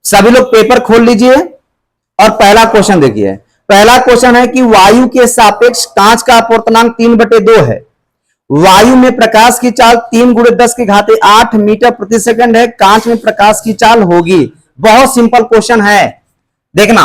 सभी लोग पेपर खोल लीजिए और पहला क्वेश्चन देखिए। पहला क्वेश्चन है कि वायु के सापेक्ष कांच का अपवर्तनांक 3/2 है। वायु में प्रकाश की चाल 3 × 10⁸ मीटर प्रति सेकंड है। कांच में प्रकाश की चाल होगी। बहुत सिंपल क्वेश्चन है। देखना,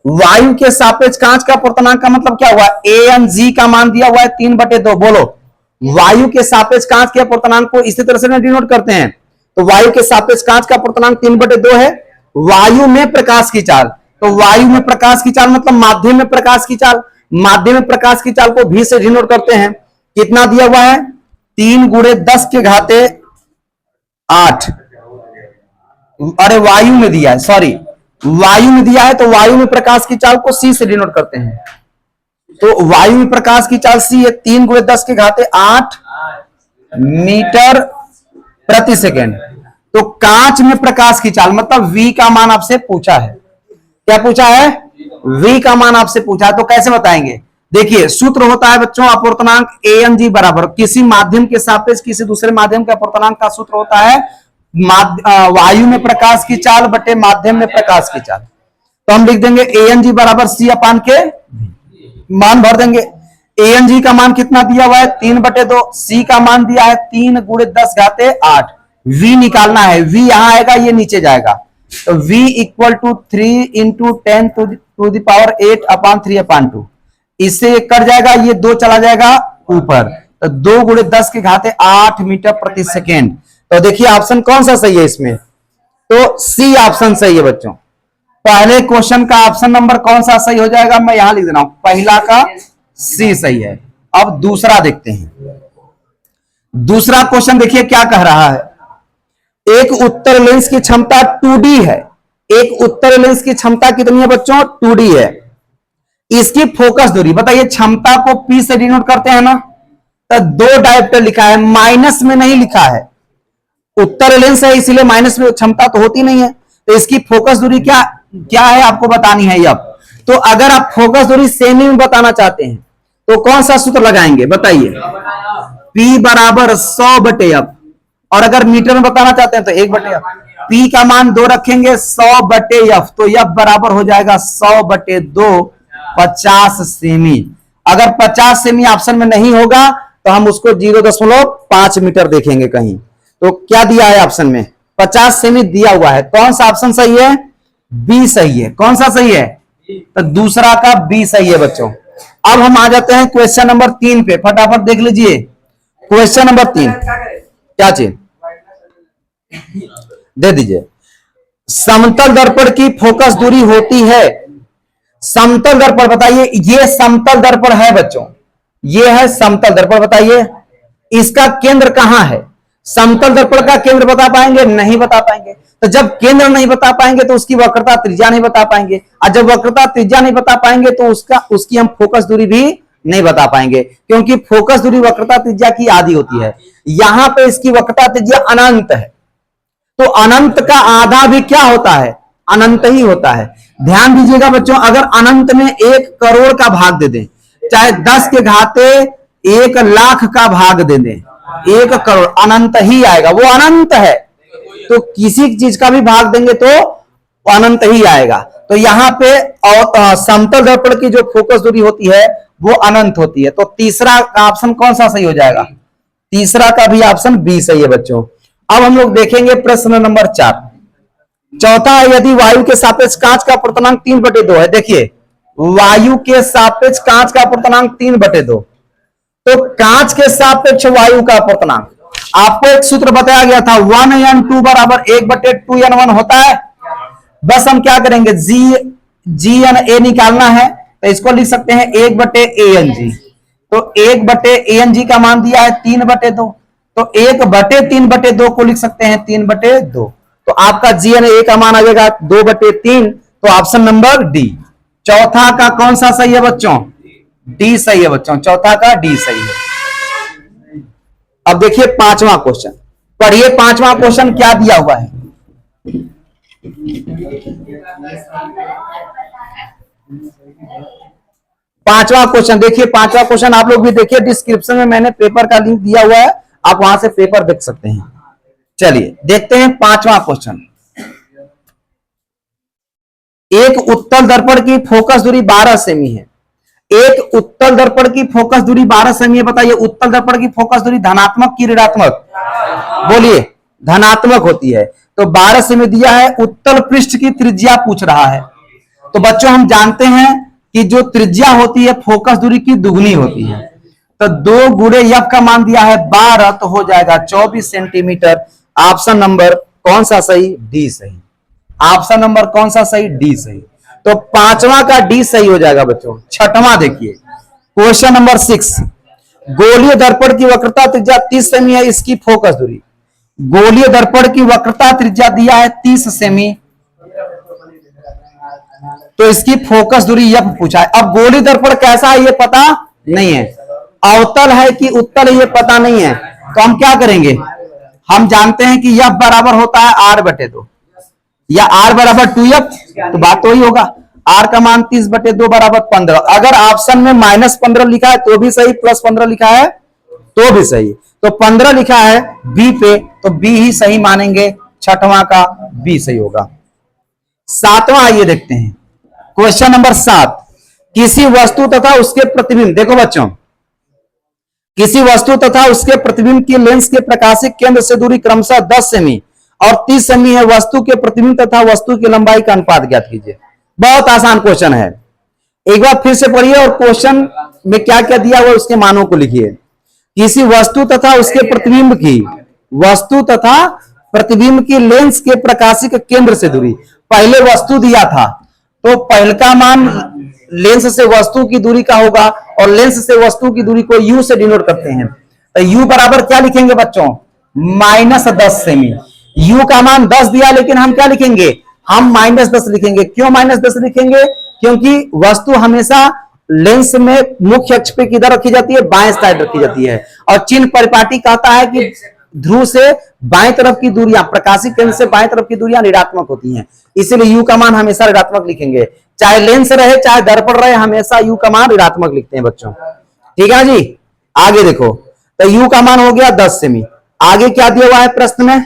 वायु के सापेक्ष कांच का अपवर्तनांक का मतलब क्या हुआ? a/g का मान दिया हुआ है 3/2। बोलो, वायु के सापेक्ष कांच के अपवर्तनांक को इसी तरह से डिनोट करते हैं। तो वायु के सापेक्ष कांच का अपवर्तनांक 3/2 है। वायु में प्रकाश की चाल, तो वायु में प्रकाश की चाल मतलब माध्यम में प्रकाश की चाल। माध्यम में प्रकाश की चाल को v से डिनोट करते हैं। कितना दिया हुआ है? 3 × 10⁸। अरे वायु में दिया है, सॉरी, वायु में दिया है, तो वायु में प्रकाश की चाल को c से डिनोट करते हैं। तो वायु में प्रकाश की चाल c है 3 × 10⁸ मीटर प्रति सेकेंड। तो कांच में प्रकाश की चाल मतलब v का मान आपसे पूछा है। क्या पूछा है? v का मान आपसे पूछा है। तो कैसे बताएंगे? देखिए, सूत्र होता है बच्चों अपवर्तनांक a/g बराबर किसी माध्यम के सापेक्ष किसी दूसरे माध्यम के अपवर्तनांक का सूत्र होता है वायु में प्रकाश की चाल बटे माध्यम में प्रकाश की चाल। तो हम लिख देंगे a/g बराबर c/k, मान भर देंगे। a/g का मान कितना दिया हुआ है? 3/2। c का मान दिया है 3 × 10⁸। v निकालना है, v यहां आएगा, ये नीचे जाएगा। तो v = 3 × 10⁸ इससे कट जाएगा, ये 2 चला जाएगा ऊपर। तो 2 × 10⁸ मीटर प्रति सेकेंड। तो देखिए ऑप्शन कौन सा सही है इसमें? तो सी ऑप्शन सही है बच्चों। पहले क्वेश्चन का ऑप्शन नंबर कौन सा सही हो जाएगा? मैं यहां लिख दे रहा हूं, पहला का सी सही है। अब दूसरा देखते हैं। दूसरा क्वेश्चन देखिए क्या कह रहा है। एक उत्तर लेंस की क्षमता 2D है। एक उत्तर लेंस की क्षमता कितनी है बच्चों? 2D है। इसकी फोकस दूरी बताइए। क्षमता को P से डिनोट करते हैं ना, तो 2 डायोप्टर लिखा है, माइनस में नहीं लिखा है। उत्तर लेंस है इसलिए माइनस में क्षमता तो होती नहीं है। तो इसकी फोकस दूरी क्या क्या है आपको बतानी है अब। तो अगर आप फोकस दूरी सेमी में बताना चाहते हैं तो कौन सा सूत्र लगाएंगे बताइए? P बराबर 100/f। और अगर मीटर में बताना चाहते हैं तो 1/f। P का मान 2 रखेंगे, 100/f, तो f बराबर हो जाएगा 100/2, 50 सेमी। अगर 50 सेमी ऑप्शन में नहीं होगा तो हम उसको 0.5 मीटर देखेंगे कहीं। तो क्या दिया है ऑप्शन में? 50 सेमी दिया हुआ है। कौन सा ऑप्शन सही है? बी सही है। कौन सा सही है? तो दूसरा का बी सही है बच्चों। अब हम आ जाते हैं क्वेश्चन नंबर 3 पे, फटाफट देख लीजिए। क्वेश्चन नंबर 3 क्या चीज दे दीजिए। समतल दर्पण की फोकस दूरी होती है। समतल दर्पण बताइए, ये समतल दर्पण है बच्चों, ये है समतल दर्पण। बताइए इसका केंद्र कहां है? समतल दर्पण का केंद्र बता पाएंगे? नहीं बता पाएंगे। तो जब केंद्र नहीं बता पाएंगे तो उसकी वक्रता त्रिज्या नहीं बता पाएंगे, और जब वक्रता त्रिज्या नहीं बता पाएंगे तो उसकी हम फोकस दूरी भी नहीं बता पाएंगे, क्योंकि फोकस दूरी वक्रता त्रिज्या की आधी होती है। यहां पे इसकी वक्रता त्रिज्या अनंत है, तो अनंत का आधा भी क्या होता है? अनंत ही होता है। ध्यान दीजिएगा बच्चों, अगर अनंत में 1 करोड़ का भाग दे दें, चाहे 10⁻1,00,000 का भाग दे दें, 1 करोड़ अनंत ही आएगा, वो अनंत है। तो किसी चीज का भी भाग देंगे तो अनंत ही आएगा। तो यहां पे समतल दर्पण की जो फोकस दूरी होती है वो अनंत होती है। तो तीसरा ऑप्शन कौन सा सही हो जाएगा? तीसरा का भी ऑप्शन बी सही है बच्चों। अब हम लोग देखेंगे प्रश्न नंबर 4। चौथा है, यदि वायु के सापेक्ष कांच का अपवर्तनांक 3/2 है। देखिए वायु के सापेक्ष कांच का अपवर्तनांक 3/2, तो कांच के सापेक्ष वायु का अपवर्तनांक आपको एक सूत्र बताया गया था, 1n2 बराबर 1/2n1 होता है। बस हम क्या करेंगे, gn निकालना है, तो इसको लिख सकते हैं 1/ang। तो 1/ang का मान दिया है 3/2, तो 1/3/2 को लिख सकते हैं 3/2। तो आपका gna का मान आ जाएगा 2/3। तो ऑप्शन नंबर डी। चौथा का कौन सा सही है बच्चों? डी सही है बच्चों, चौथा का डी सही है। अब देखिए 5वां क्वेश्चन, पढ़िए 5वां क्वेश्चन क्या दिया हुआ है। पांचवा क्वेश्चन देखिए, 5वां क्वेश्चन आप लोग भी देखिए, डिस्क्रिप्शन में मैंने पेपर का लिंक दिया हुआ है, आप वहां से पेपर देख सकते हैं। चलिए देखते हैं 5वां क्वेश्चन। एक उत्तल दर्पण की फोकस दूरी 12 सेमी है। एक उत्तल दर्पण की फोकस दूरी 12 सेमी है। बताइए उत्तल दर्पण की फोकस दूरी धनात्मक की ऋणात्मक? बोलिए, धनात्मक होती है। तो 12 सेमी दिया है। उत्तल पृष्ठ की त्रिज्या पूछ रहा है। तो बच्चों हम जानते हैं कि जो त्रिज्या होती है फोकस दूरी की दुगनी होती है। तो 2 गुणे एफ का मान दिया है 12, तो हो जाएगा 24 सेंटीमीटर। ऑप्शन नंबर कौन सा सही? डी सही। ऑप्शन नंबर कौन सा सही? डी सही। तो 5वां का डी सही हो जाएगा बच्चों। 6वां देखिए, क्वेश्चन नंबर 6, गोलीय दर्पण की वक्रता त्रिज्या 30 सेमी है, इसकी फोकस दूरी। गोलीय दर्पण की वक्रता त्रिज्या दिया है 30 सेमी, तो इसकी फोकस दूरी एफ पूछा है। अब गोलीय दर्पण कैसा है ये पता नहीं है, अवतल है कि उत्तल है ये पता नहीं है, तो हम क्या करेंगे? हम जानते हैं कि एफ बराबर होता है r/2 या r बराबर 2f, तो बात तो ही होगा। r का मान 30/2 बराबर 15। अगर ऑप्शन में -15 लिखा है तो भी सही, +15 लिखा है तो भी सही। तो 15 लिखा है बी पे, तो बी ही सही मानेंगे। 6वां का बी सही होगा। 7वां आइए देखते हैं, क्वेश्चन नंबर 7, किसी वस्तु तथा उसके प्रतिबिंब, देखो बच्चों, किसी वस्तु तथा उसके प्रतिबिंब की लेंस के प्रकाशिक केंद्र से दूरी क्रमशः 10 सेमी और 30 सेमी है। वस्तु के प्रतिबिंब तथा वस्तु की लंबाई का अनुपात ज्ञात कीजिए। बहुत आसान क्वेश्चन है, एक बार फिर से पढ़िए और क्वेश्चन में क्या क्या दिया हुआ उसके मानों को लिखिए। किसी वस्तु तथा उसके प्रतिबिंब की, वस्तु तथा प्रतिबिंब की लेंस के प्रकाशिक केंद्र से दूरी, पहले वस्तु दिया था तो पहले का मान लेंस से वस्तु की दूरी का होगा, और लेंस से वस्तु की दूरी को u से डिनोट करते हैं। तो u बराबर क्या लिखेंगे बच्चों? -10 सेमी। u का मान 10 दिया, लेकिन हम क्या लिखेंगे? हम -10 लिखेंगे। क्यों -10 लिखेंगे? क्योंकि वस्तु हमेशा लेंस में मुख्य अक्ष पे किधर रखी जाती है? बाएं साइड रखी जाती है। और चिन्ह परिपाटी कहता है कि ध्रुव से बाएं तरफ की दूरियां, प्रकाशिक केंद्र से बाएं तरफ की दूरियां ऋणात्मक होती हैं, इसलिए u का मान हमेशा ऋणात्मक लिखेंगे। चाहे लेंस रहे चाहे दर्पण रहे, हमेशा u का मान ऋणात्मक लिखते हैं बच्चों। ठीक है जी, आगे देखो, तो u का मान हो गया 10 सेमी। आगे क्या दिया हुआ है प्रश्न में?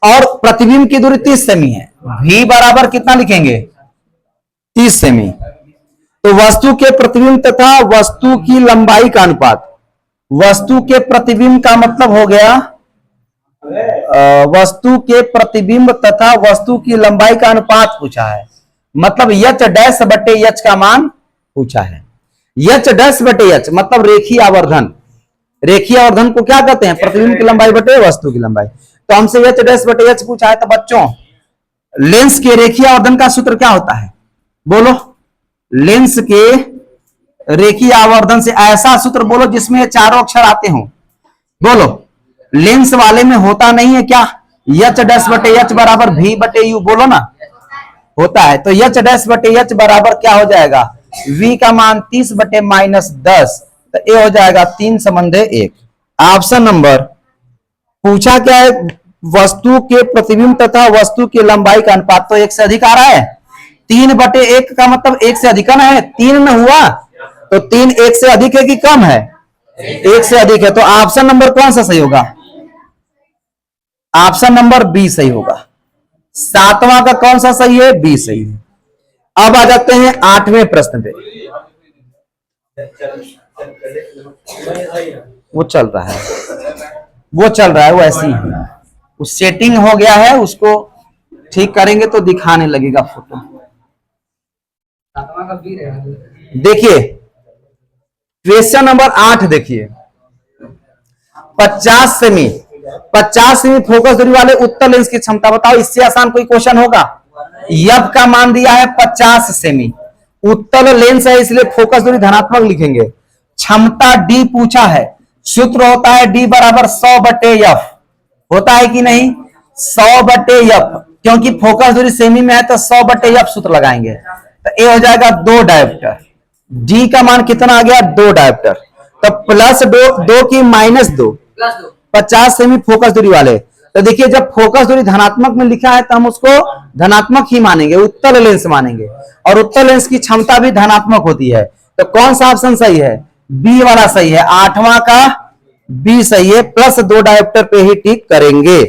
और प्रतिबिंब की दूरी 30 सेमी है। v बराबर कितना लिखेंगे? 30 सेमी। तो वस्तु के प्रतिबिंब तथा वस्तु की लंबाई का अनुपात, वस्तु के प्रतिबिंब का मतलब हो गया वस्तु के प्रतिबिंब तथा वस्तु की लंबाई का अनुपात पूछा है, मतलब h' का मान पूछा है। h' मतलब रेखीय आवर्धन। रेखीय आवर्धन को क्या कहते हैं? प्रतिबिंब की लंबाई बटे वस्तु की लंबाई। तो हमसे h' पूछा है, तो बच्चों लेंस के रेखीय आवर्धन का सूत्र क्या होता है? बोलो, लेंस के रेखीय आवर्धन से ऐसा सूत्र बोलो जिसमें ये चारों अक्षर आते हो। बोलो, लेंस वाले में होता नहीं है क्या? h' बराबर v/u, बोलो ना, होता है। तो h' बराबर क्या हो जाएगा? v का मान 30/-10, तो ये हो जाएगा 3/1। ऑप्शन नंबर पूछा क्या है? वस्तु के प्रतिबिंब तथा वस्तु की लंबाई का अनुपात, तो 1 से अधिक आ रहा है। 3/1 का मतलब 1 से अधिक ना है, 3 न हुआ, तो 3 1 से अधिक है कि कम है? 1 से अधिक है। तो ऑप्शन नंबर कौन सा सही होगा? ऑप्शन नंबर बी सही होगा। 7वां का कौन सा सही है? बी सही है। अब आ जाते हैं 8वें प्रश्न पे। वो चल रहा है, वो चल रहा है, वो ऐसी ही है, वो सेटिंग हो गया है, उसको ठीक करेंगे तो दिखाने लगेगा फोटो। देखिए क्वेश्चन नंबर 8 देखिए, 50 सेमी फोकस दूरी वाले उत्तल लेंस की क्षमता बताओ। इससे आसान कोई क्वेश्चन होगा? एफ का मान दिया है 50 सेमी, उत्तल लेंस है इसलिए फोकस दूरी धनात्मक लिखेंगे। क्षमता डी पूछा है, सूत्र होता है डी बराबर 100/f, होता है कि नहीं? 100/f, क्योंकि फोकस दूरी सेमी में है तो 100/f सूत्र लगाएंगे। तो ये हो जाएगा 2 डायोप्टर। डी का मान कितना आ गया? 2 डायोप्टर। तो +2 की -2, 50 सेमी फोकस दूरी वाले। तो देखिए जब फोकस दूरी धनात्मक में लिखा है तो हम उसको धनात्मक ही मानेंगे, उत्तल लेंस मानेंगे, और उत्तल लेंस की क्षमता भी धनात्मक होती है। तो कौन सा ऑप्शन सही है? बी वाला सही है। 8वां का बी सही है, +2 डायोप्टर पे ही टिक करेंगे।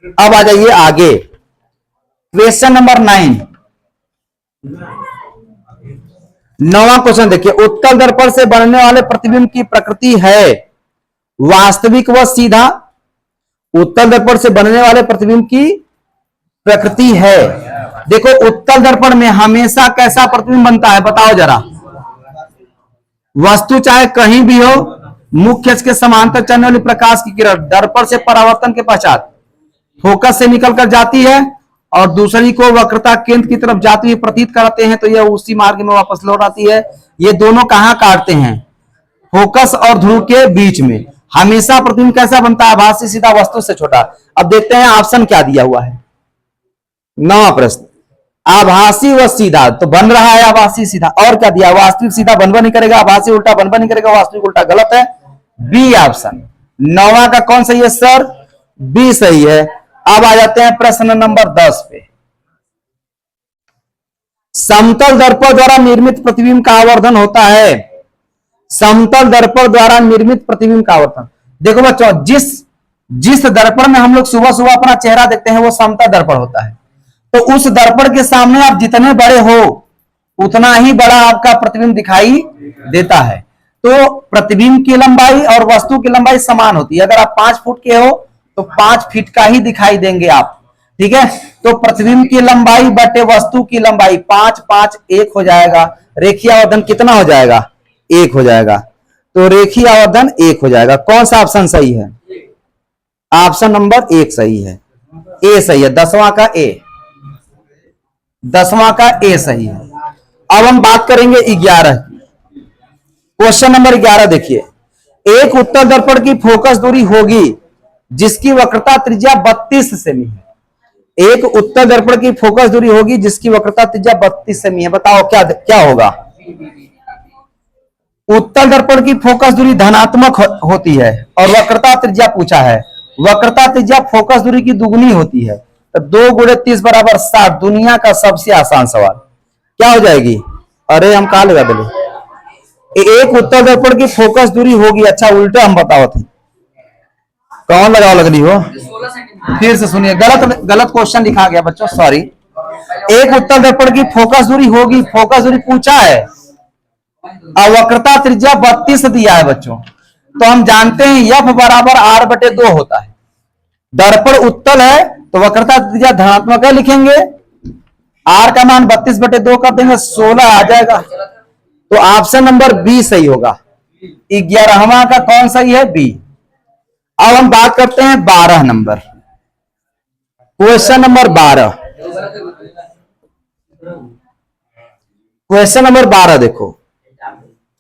अब आ जाइए आगे, क्वेश्चन नंबर 9, 9वां क्वेश्चन देखिए, उत्तल दर्पण से बनने वाले प्रतिबिंब की प्रकृति है वास्तविक व सीधा। उत्तल दर्पण से बनने वाले प्रतिबिंब की प्रकृति है। देखो उत्तल दर्पण में हमेशा कैसा प्रतिबिंब बनता है बताओ जरा। वस्तु चाहे कहीं भी हो, मुख्य अक्ष के समांतर चलने वाली प्रकाश की किरण दर्पण से परावर्तन के पश्चात फोकस से निकलकर जाती है और दूसरी को वक्रता केंद्र की तरफ जाती हुई प्रतीत कराते हैं, तो यह उसी मार्ग में वापस लौट आती है। ये दोनों कहां काटते हैं? फोकस और ध्रुव के बीच में। हमेशा प्रतिबिंब कैसा बनता है? आभासी सीधा, वस्तु से छोटा। अब देखते हैं ऑप्शन क्या दिया हुआ है। 9वां प्रश्न, आभासी व सीधा, तो बन रहा है आभासी सीधा। और क्या दिया? वास्तविक सीधा बनबा नहीं करेगा, आभासी उल्टा बनबा नहीं करेगा, वास्तविक उल्टा। गलत है, बी ऑप्शन। 9वां का कौन सही है सर? बी सही है। अब आ जाते हैं प्रश्न नंबर 10 पे। समतल दर्पण द्वारा निर्मित प्रतिबिंब का आवर्धन होता है। समतल दर्पण द्वारा निर्मित प्रतिबिंब का आवर्धन, देखो बच्चों, जिस दर्पण में हम लोग सुबह सुबह अपना चेहरा देखते हैं वो समतल दर्पण होता है। तो उस दर्पण के सामने आप जितने बड़े हो उतना ही बड़ा आपका प्रतिबिंब दिखाई देता है। तो प्रतिबिंब की लंबाई और वस्तु की लंबाई समान होती है। अगर आप 5 फुट के हो तो 5 फीट का ही दिखाई देंगे आप, ठीक है। तो प्रतिबिंब की लंबाई बटे वस्तु की लंबाई 5 5 1 हो जाएगा। रेखीय आवर्धन कितना हो जाएगा? 1 हो जाएगा। तो रेखीय आवर्धन 1 हो जाएगा। कौन सा ऑप्शन सही है? ऑप्शन नंबर 1 सही है, ए सही है। 10वां का ए, 10वां का ए सही है। अब हम बात करेंगे 11 की। क्वेश्चन नंबर 11 देखिए, एक उत्तल दर्पण की फोकस दूरी होगी जिसकी वक्रता त्रिज्या 32 सेमी है। एक उत्तल दर्पण की फोकस दूरी होगी जिसकी वक्रता त्रिज्या 32 सेमी है। बताओ क्या क्या होगा? उत्तल दर्पण की फोकस दूरी धनात्मक होती है और वक्रता त्रिज्या पूछा है। वक्रता त्रिज्या फोकस दूरी की दुगुनी होती है। तो 2 गुणे 30 बराबर 60। दुनिया का सबसे आसान सवाल क्या हो जाएगी? अरे हम कहा लगा दिले, एक उत्तल दर्पण की फोकस दूरी होगी। अच्छा उल्टा हम बताओ थे, कौन लगाओ लगनी हो? फिर से सुनिए, गलत क्वेश्चन लिखा गया बच्चों, सॉरी। एक उत्तल दर्पण की फोकस दूरी होगी, फोकस दूरी पूछा है और वक्रता त्रिज्या 32 दिया है बच्चों। तो हम जानते हैं F बराबर R बटे 2 होता है। दर्पण उत्तल है तो वक्रता त्रिज्या धनात्मक है, लिखेंगे। R का मान 32 बटे 2 कर देंगे, 16 आ जाएगा। तो ऑप्शन नंबर बी सही होगा। 11वां का कौन सही है? बी। अब हम बात करते हैं 12 number, question number 12। Question number 12 देखो,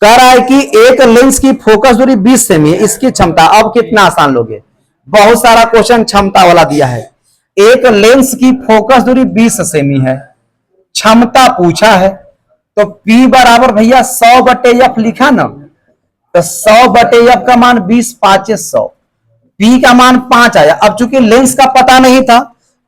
कह रहा है कि एक लेंस की फोकस दूरी 20 सेमी है, इसकी क्षमता। अब कितना आसान लोगे, बहुत सारा क्वेश्चन क्षमता वाला दिया है। एक लेंस की फोकस दूरी 20 सेमी है, क्षमता पूछा है। तो P बराबर भैया 100 बटे F लिखा ना, तो 100 बटे F का मान 20 5 100, P का मान 5 आया। अब चूंकि लेंस का पता नहीं था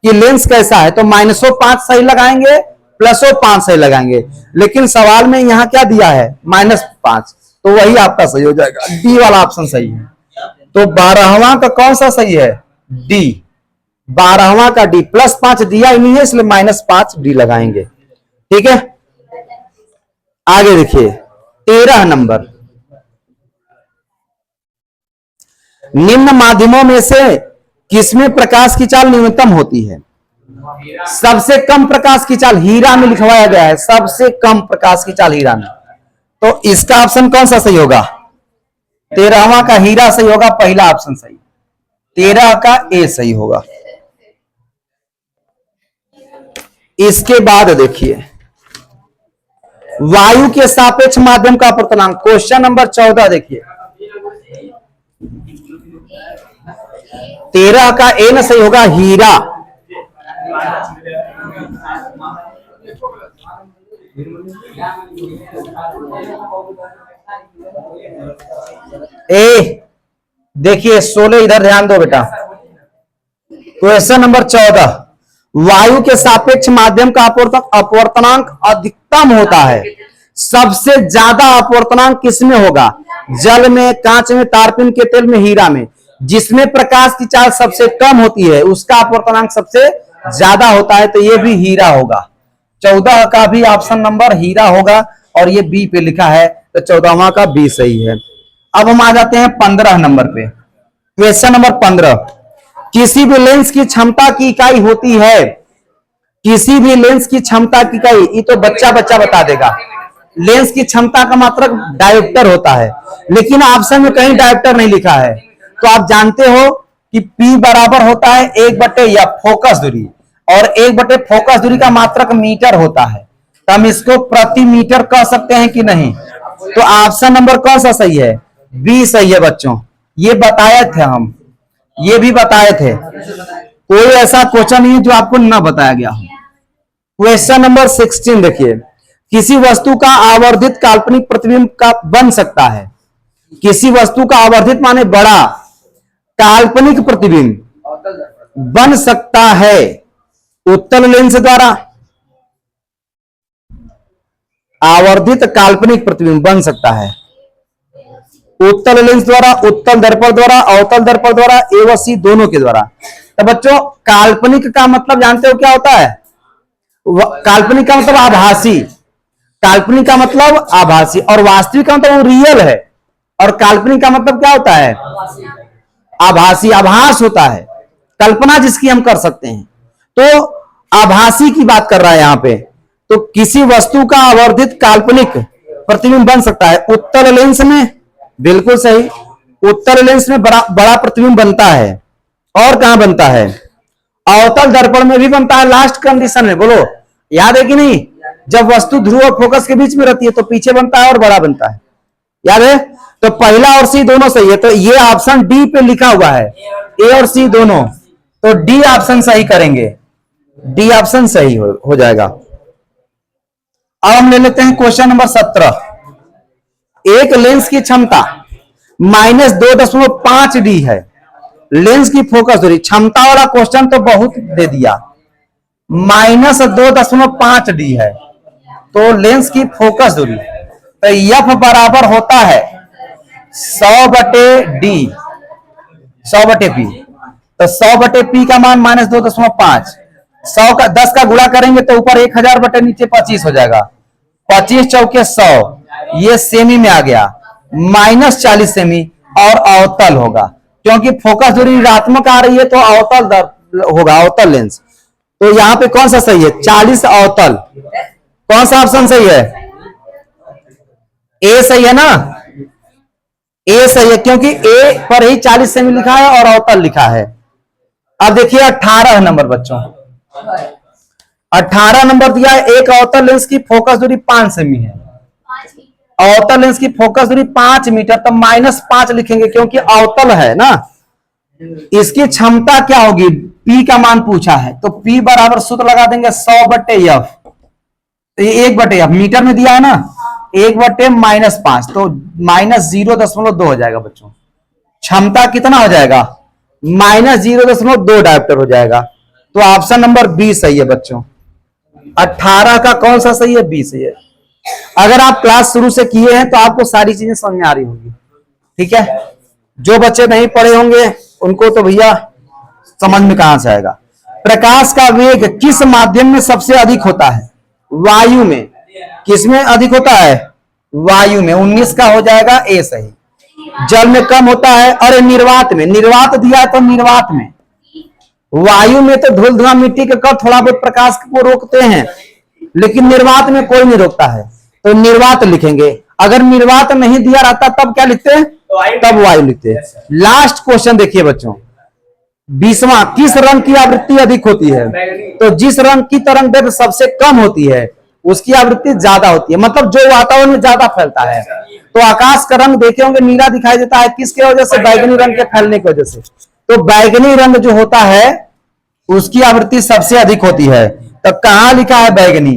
कि लेंस कैसा है, तो -5 सही लगाएंगे, +5 सही लगाएंगे। लेकिन सवाल में यहां क्या दिया है? -5, तो वही आपका सही हो जाएगा। डी वाला ऑप्शन सही है। तो 12वां का कौन सा सही है? डी। 12वां का डी, +5 दिया ही नहीं है इसलिए -5 डी लगाएंगे, ठीक है। आगे देखिए 13 नंबर, निम्न माध्यमों में से किसमें प्रकाश की चाल न्यूनतम होती है? सबसे कम प्रकाश की चाल हीरा में लिखवाया गया है, सबसे कम प्रकाश की चाल हीरा में। तो इसका ऑप्शन कौन सा सही होगा? 13वां का हीरा सही होगा, पहला ऑप्शन सही। 13 का ए सही होगा। इसके बाद देखिए वायु के सापेक्ष माध्यम का अपवर्तनांक, क्वेश्चन नंबर 14 देखिए। 13 का ए न सही होगा, हीरा। ए देखिए 16 इधर ध्यान दो बेटा। क्वेश्चन नंबर 14, वायु के सापेक्ष माध्यम का अपवर्तनांक अधिकतम होता है। सबसे ज्यादा अपवर्तनांक किसमें होगा? जल में, कांच में, तारपीन के तेल में, हीरा में। जिसमें प्रकाश की चाल सबसे कम होती है उसका अपवर्तनांक सबसे ज्यादा होता है तो ये भी हीरा होगा। 14 का भी ऑप्शन नंबर हीरा होगा और ये बी पे लिखा है, तो 14वां का बी सही है। अब हम आ जाते हैं 15 नंबर पे। क्वेश्चन नंबर 15, किसी भी लेंस की क्षमता की इकाई होती है, किसी भी लेंस की क्षमता की इकाई, ये तो बच्चा बता देगा। लेंस की क्षमता का मतलब डायोप्टर होता है, लेकिन ऑप्शन में कहीं डायोप्टर नहीं लिखा है। तो आप जानते हो कि P बराबर होता है 1/f फोकस दूरी, और 1/f फोकस दूरी का मात्रक मीटर होता है, तो हम इसको प्रति मीटर कह सकते हैं कि नहीं। तो ऑप्शन नंबर कौन सा सही है? बी सही है बच्चों। ये बताए थे हम, ये भी बताए थे, कोई ऐसा क्वेश्चन नहीं है जो आपको ना बताया गया हो। क्वेश्चन नंबर 16 देखिए, किसी वस्तु का आवर्धित काल्पनिक प्रतिबिंब का बन सकता है, किसी वस्तु का आवर्धित माने बड़ा काल्पनिक प्रतिबिंब बन सकता है उत्तल लेंस द्वारा। आवर्धित काल्पनिक प्रतिबिंब बन सकता है उत्तल लेंस द्वारा, उत्तल दर्पण द्वारा, अवतल दर्पण द्वारा, ए व सी दोनों के द्वारा। तो बच्चों काल्पनिक का मतलब जानते हो क्या होता है? काल्पनिक का मतलब आभासी, काल्पनिक का मतलब आभासी, और वास्तविक का मतलब वो रियल है, और काल्पनिक का मतलब क्या होता है? आभासी, आभास होता है, कल्पना जिसकी हम कर सकते हैं। तो आभासी की बात कर रहा है यहां पे। तो किसी वस्तु का आवर्धित काल्पनिक प्रतिबिंब बन सकता है उत्तल लेंस में, बिल्कुल सही, उत्तल लेंस में बड़ा प्रतिबिंब बनता है। और कहां बनता है? अवतल दर्पण में भी बनता है लास्ट कंडीशन में, बोलो याद है कि नहीं? जब वस्तु ध्रुव और फोकस के बीच में रहती है तो पीछे बनता है और बड़ा बनता है, याद है? तो पहला और सी दोनों सही है, तो ये ऑप्शन डी पे लिखा हुआ है, ए और सी दोनों, तो डी ऑप्शन सही करेंगे, डी ऑप्शन सही हो जाएगा। अब हम ले लेते हैं क्वेश्चन नंबर 17, एक लेंस की क्षमता -2.5 डी है, लेंस की फोकस दूरी, क्षमता वाला क्वेश्चन तो बहुत दे दिया, -2.5 डी है, तो लेंस की फोकस दूरी, तो एफ बराबर होता है 100/d, 100/p, तो 100/p का मान -2.5, 100 का 10 का गुणा करेंगे तो ऊपर 1000 बटे नीचे 25 हो जाएगा, 25 चौके 100, ये सेमी में आ गया, -40 सेमी, और अवतल होगा, क्योंकि फोकस दूरी ऋणात्मक आ रही है तो अवतल होगा, अवतल लेंस। तो यहां पे कौन सा सही है? 40 अवतल, कौन सा ऑप्शन सही है? ए सही है ना, ए सही है, क्योंकि ए पर ही 40 सेमी लिखा है और अवतल लिखा है। अब देखिए 18 नंबर बच्चों, 18 नंबर दिया है, एक अवतल लेंस की फोकस दूरी 5 सेमी है, अवतल लेंस की फोकस दूरी 5 मीटर, तो -5 लिखेंगे क्योंकि अवतल है ना। इसकी क्षमता क्या होगी? P का मान पूछा है, तो P बराबर सूत्र लगा देंगे 100/f, तो ये 1/f मीटर में दिया है ना, 1/-5, तो -0.2 हो जाएगा बच्चों। क्षमता कितना हो जाएगा? -0.2 डायोप्टर हो जाएगा। तो ऑप्शन नंबर बी सही है बच्चों। 18 का कौन सा सही है? बी सही है। अगर आप क्लास शुरू से किए हैं तो आपको सारी चीजें समझ में आ रही होंगी, ठीक है। जो बच्चे नहीं पढ़े होंगे उनको तो भैया समझ में कहां से आएगा। प्रकाश का वेग किस माध्यम में सबसे अधिक होता है? वायु में। किसमें अधिक होता है? वायु में। 19 का हो जाएगा ए सही। जल में कम होता है, अरे निर्वात में, निर्वात दिया तो निर्वात में। वायु में तो धूल धुआं मिट्टी के कण थोड़ा बहुत प्रकाश को रोकते हैं, लेकिन निर्वात में कोई नहीं रोकता है, तो निर्वात लिखेंगे। अगर निर्वात नहीं दिया रहता तब क्या लिखते हैं? तब वायु लिखते हैं। लास्ट क्वेश्चन देखिए बच्चों, 20वां, किस रंग की आवृत्ति अधिक होती है? तो जिस रंग की तरंग दैर्घ्य सबसे कम होती है उसकी आवृत्ति ज्यादा होती है, मतलब जो वातावरण में ज्यादा फैलता है। तो आकाश का रंग देखे होंगे नीला दिखाई देता है, किसके वजह से? बैगनी रंग के फैलने की वजह से। तो बैगनी रंग जो होता है उसकी आवृत्ति सबसे अधिक होती है। तो कहां लिखा है बैगनी?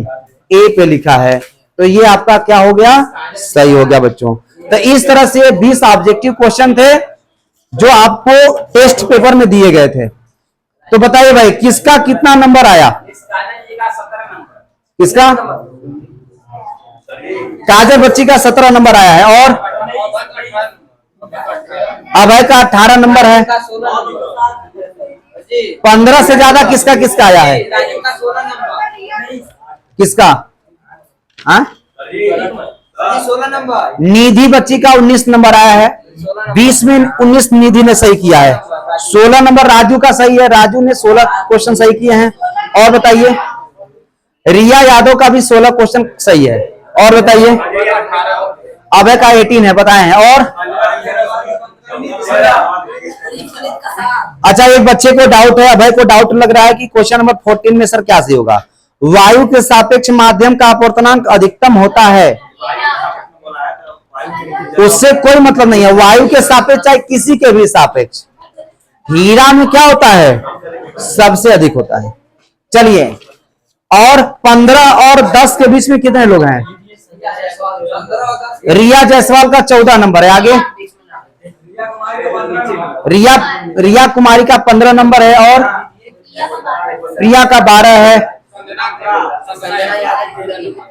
ए पे लिखा है, तो ये आपका क्या हो गया? सही हो गया बच्चों। तो इस तरह से 20 ऑब्जेक्टिव क्वेश्चन थे जो आपको टेस्ट पेपर में दिए गए थे। तो बताइए भाई किसका कितना नंबर आया? किसका? काजल बच्ची का 17 नंबर आया है, और अभय का 18 नंबर है। 15 से ज्यादा किसका किसका आया है? किसका? हाँ, 16 नंबर। निधि बच्ची का 19 नंबर आया है। 20 में 19 निधि ने सही किया है। 16 नंबर राजू का सही है, राजू ने 16 क्वेश्चन सही किए हैं। और बताइए, रिया यादव का भी 16 क्वेश्चन सही है। और बताइए, अभय का 18 है, बताएं। और अच्छा, एक बच्चे को डाउट है, अभय को डाउट लग रहा है कि क्वेश्चन नंबर 14 में सर क्या सही होगा? वायु के सापेक्ष माध्यम का अपवर्तनांक अधिकतम होता है। उससे कोई मतलब नहीं है, वायु के सापेक्ष चाहे किसी के भी सापेक्ष। हीरा में क्या होता है? सबसे अधिक होता है। चलिए, और 15 और 10 के बीच में कितने लोग हैं? रिया जायसवाल का 14 नंबर है। आगे रिया कुमारी का 15 नंबर है, और प्रिया का 12 है,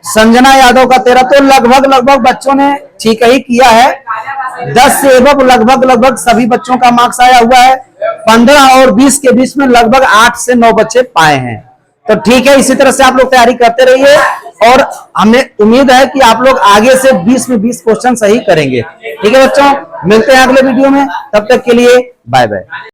संजना यादव का 13। तो लगभग बच्चों ने ठीक ही किया है। 10 से लगभग सभी बच्चों का मार्क्स आया हुआ है। 15 और 20 के बीच में लगभग 8 से 9 बच्चे पाए हैं। तो ठीक है, इसी तरह से आप लोग तैयारी करते रहिए, और हमें उम्मीद है कि आप लोग आगे से 20 में 20 क्वेश्चन सही करेंगे। ठीक है बच्चों, मिलते हैं अगले वीडियो में, तब तक के लिए बाय बाय।